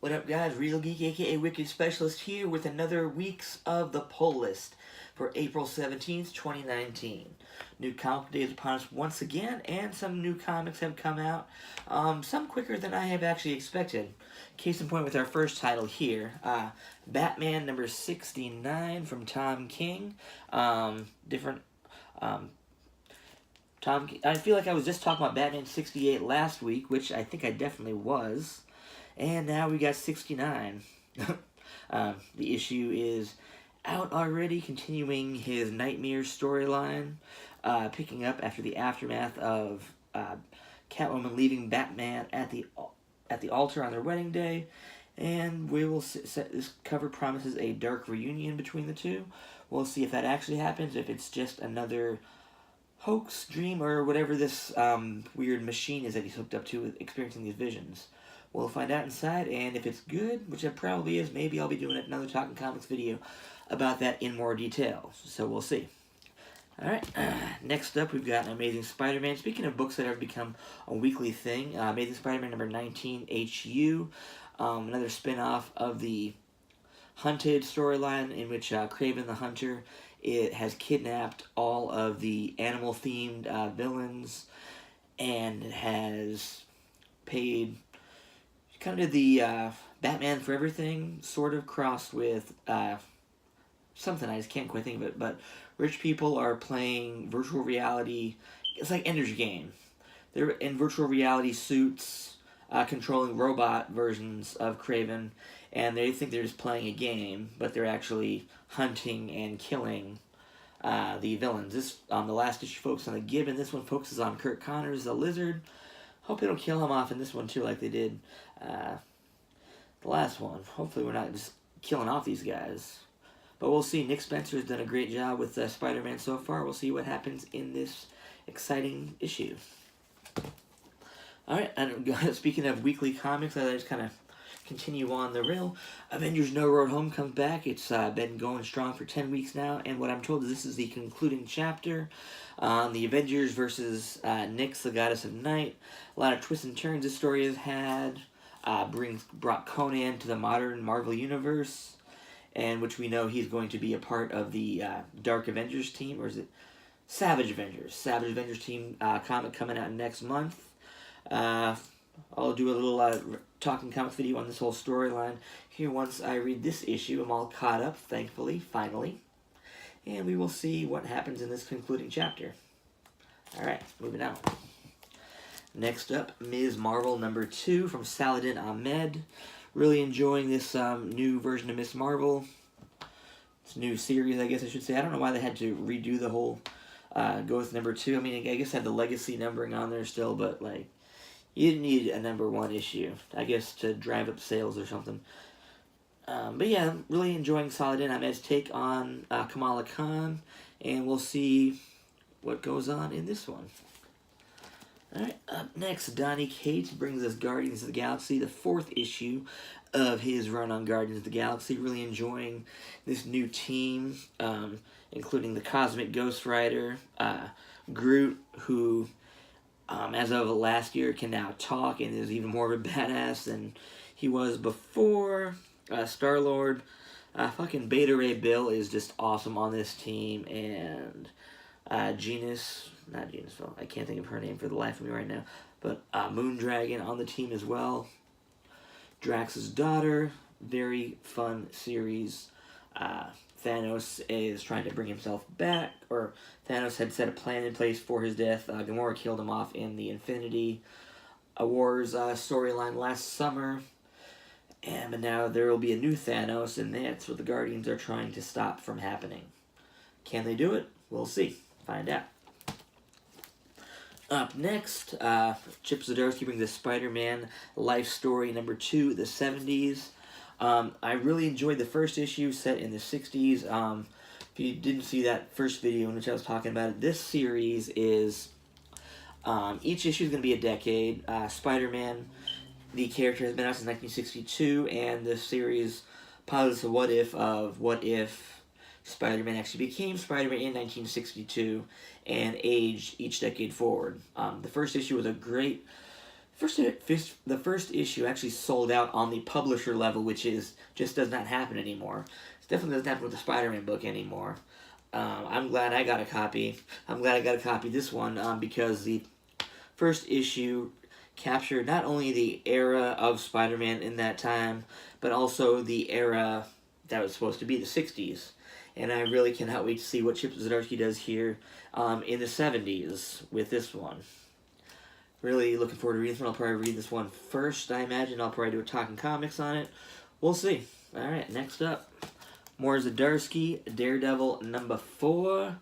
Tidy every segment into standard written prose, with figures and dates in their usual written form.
What up, guys? Real Geek, aka Wicked Specialist, here with another week's of the poll list for April 17th, 2019. New comic day is upon us once again, and some new comics have come out. Some quicker than I have actually expected. Case in point with our first title here, Batman number 69 from Tom King. Different. I feel like I was just talking about Batman 68 last week, which I think I definitely was. And now we got 69. The issue is out already, continuing his Nightmare storyline, picking up after the aftermath of Catwoman leaving Batman at the altar on their wedding day. And we will set this cover promises a dark reunion between the two. We'll see if that actually happens, if it's just another hoax, dream, or whatever this weird machine is that he's hooked up to with experiencing these visions. We'll find out inside, and if it's good, which it probably is, maybe I'll be doing another Talking Comics video about that in more detail. So we'll see. Alright, next up we've got Amazing Spider-Man. Speaking of books that have become a weekly thing, Amazing Spider-Man number 19, HU, another spin-off of the Hunted storyline in which Kraven the Hunter has kidnapped all of the animal-themed villains and has paid kind of the Batman for Everything, sort of crossed with something I just can't quite think of it, but rich people are playing virtual reality. It's like Ender's Game. They're in virtual reality suits, controlling robot versions of Kraven, and they think they're just playing a game, but they're actually hunting and killing the villains. This the last issue focuses on the Gibbon. This one focuses on Kurt Connors, the Lizard. Hope they don't kill him off in this one too, like they did the last one. Hopefully we're not just killing off these guys. But we'll see. Nick Spencer has done a great job with Spider-Man so far. We'll see what happens in this exciting issue. Alright, and speaking of weekly comics, I just kind of continue on the rail. Avengers No Road Home comes back. It's been going strong for 10 weeks now, and what I'm told is this is the concluding chapter. The Avengers versus Nyx, the Goddess of Night. A lot of twists and turns this story has had. Brought Conan to the modern Marvel Universe, and which we know he's going to be a part of the Dark Avengers team, or is it Savage Avengers? Savage Avengers team comic coming out next month. I'll do a little Talking Comics video on this whole storyline here once I read this issue. I'm all caught up, thankfully, finally. And we will see what happens in this concluding chapter. Alright, moving on. Next up, Ms. Marvel number 2 from Saladin Ahmed. Really enjoying this new version of Ms. Marvel. It's a new series, I guess I should say. I don't know why they had to redo the whole go with number 2. I mean, I guess I had the legacy numbering on there still, but like, you didn't need a number 1 issue, I guess, to drive up sales or something. But yeah, I'm really enjoying Saladin Ahmed's take on Kamala Khan, and we'll see what goes on in this one. Alright, up next, Donny Cates brings us Guardians of the Galaxy, the 4th issue of his run on Guardians of the Galaxy. Really enjoying this new team, including the Cosmic Ghost Rider, Groot, who, as of last year, can now talk and is even more of a badass than he was before. Star-Lord, fucking Beta Ray Bill is just awesome on this team, and I can't think of her name for the life of me right now, but Moondragon on the team as well. Drax's daughter, very fun series. Thanos is trying to bring himself back, or Thanos had set a plan in place for his death. Gamora killed him off in the Infinity Wars storyline last summer. But now there will be a new Thanos, and that's what the Guardians are trying to stop from happening. Can they do it? We'll see. Find out. Up next, Chip Zdarsky brings the Spider-Man Life Story number 2, the 70s. I really enjoyed the first issue set in the 60s. If you didn't see that first video in which I was talking about it, this series is, each issue is going to be a decade. Spider-Man, the character, has been out since 1962, and the series posits a what if Spider-Man actually became Spider-Man in 1962 and aged each decade forward. The first issue was a great The first issue actually sold out on the publisher level, which just does not happen anymore. It definitely doesn't happen with the Spider-Man book anymore. I'm glad I got a copy. I'm glad I got a copy of this one because the first issue captured not only the era of Spider-Man in that time, but also the era that was supposed to be the 60s. And I really cannot wait to see what Chip Zdarsky does here in the 70s with this one. Really looking forward to reading this one. I'll probably read this one first, I imagine. I'll probably do a Talking Comics on it. We'll see. Alright, next up. More Zdarsky, Daredevil #4.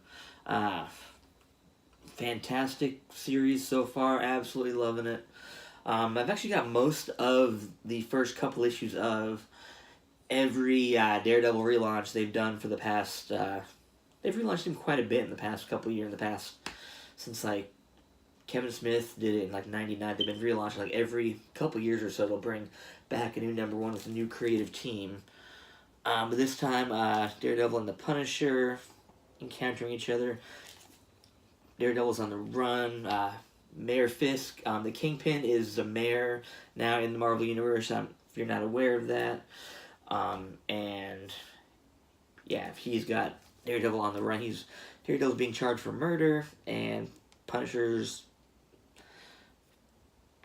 Fantastic series so far. Absolutely loving it. I've actually got most of the first couple issues of every Daredevil relaunch they've done for the past... they've relaunched him quite a bit in the past couple of years. Since, like, Kevin Smith did it in, like, 99. They've been relaunched, like, every couple years or so. They'll bring back a new #1 with a new creative team. But this time, Daredevil and the Punisher encountering each other. Daredevil's on the run. Mayor Fisk, the Kingpin, is the mayor now in the Marvel Universe, if you're not aware of that. And, yeah, he's got Daredevil on the run. Daredevil's being charged for murder, and Punisher's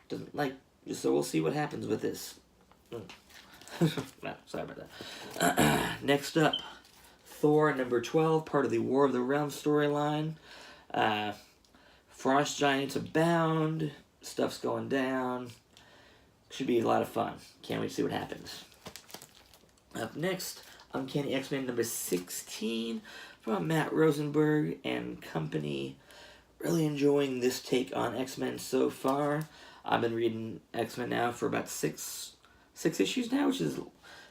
doesn't like... So we'll see what happens with this. No, sorry about that. Next up, Thor #12, part of the War of the Realms storyline. Frost giants abound. Stuff's going down. Should be a lot of fun. Can't wait to see what happens. Up next, Uncanny X-Men #16 from Matt Rosenberg and company. Really enjoying this take on X-Men so far. I've been reading X-Men now for about six issues now, which is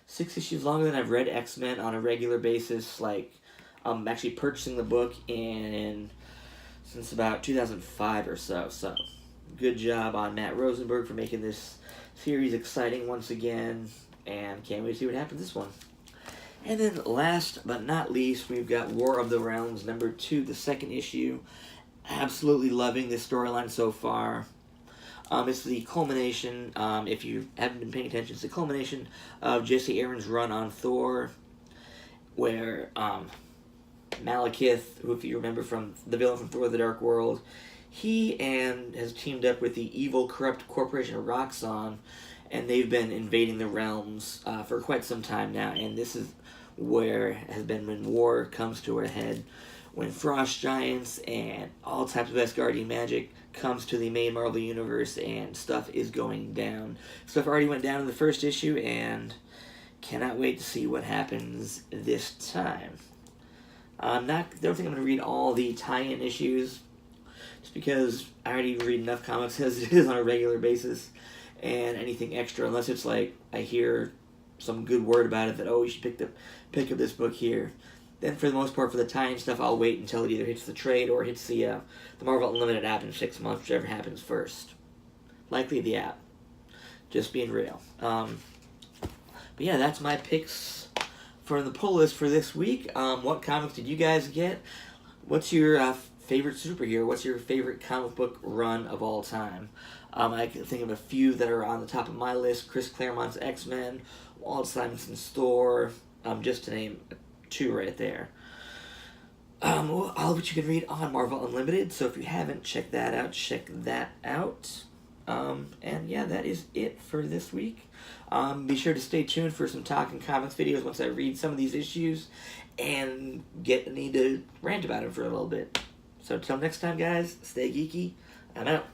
6 issues longer than I've read X-Men on a regular basis. Like, I'm actually purchasing the book since about 2005 or so. So, good job on Matt Rosenberg for making this series exciting once again, and can't wait to see what happens this one. And then last but not least, we've got War of the Realms #2, the second issue. Absolutely loving this storyline so far. It's the culmination, if you haven't been paying attention, it's the culmination of Jesse Aaron's run on Thor, where Malekith, who, if you remember from the villain from Thor: The Dark World, he has teamed up with the evil, corrupt corporation of Roxxon, and they've been invading the realms for quite some time now, and this is where has been when war comes to a head, when frost giants and all types of Asgardian magic comes to the main Marvel Universe, and stuff is going down. Stuff already went down in the first issue, and cannot wait to see what happens this time. I don't think I'm going to read all the tie-in issues, just because I already read enough comics as it is on a regular basis, and anything extra, unless it's like I hear some good word about it that, oh, you should pick up this book here. Then for the most part, for the tie-in stuff, I'll wait until it either hits the trade or hits the Marvel Unlimited app in 6 months, whichever happens first. Likely the app. Just being real. But yeah, that's my picks for the pull list for this week. What comics did you guys get? What's your favorite superhero? What's your favorite comic book run of all time? I can think of a few that are on the top of my list. Chris Claremont's X-Men, Walt Simonson's Thor, just to name 2 right there. All of which you can read on Marvel Unlimited, so if you haven't checked that out, check that out. And yeah, that is it for this week. Be sure to stay tuned for some Talking Comics videos once I read some of these issues and need to rant about them for a little bit. So until next time, guys, stay geeky. I'm out.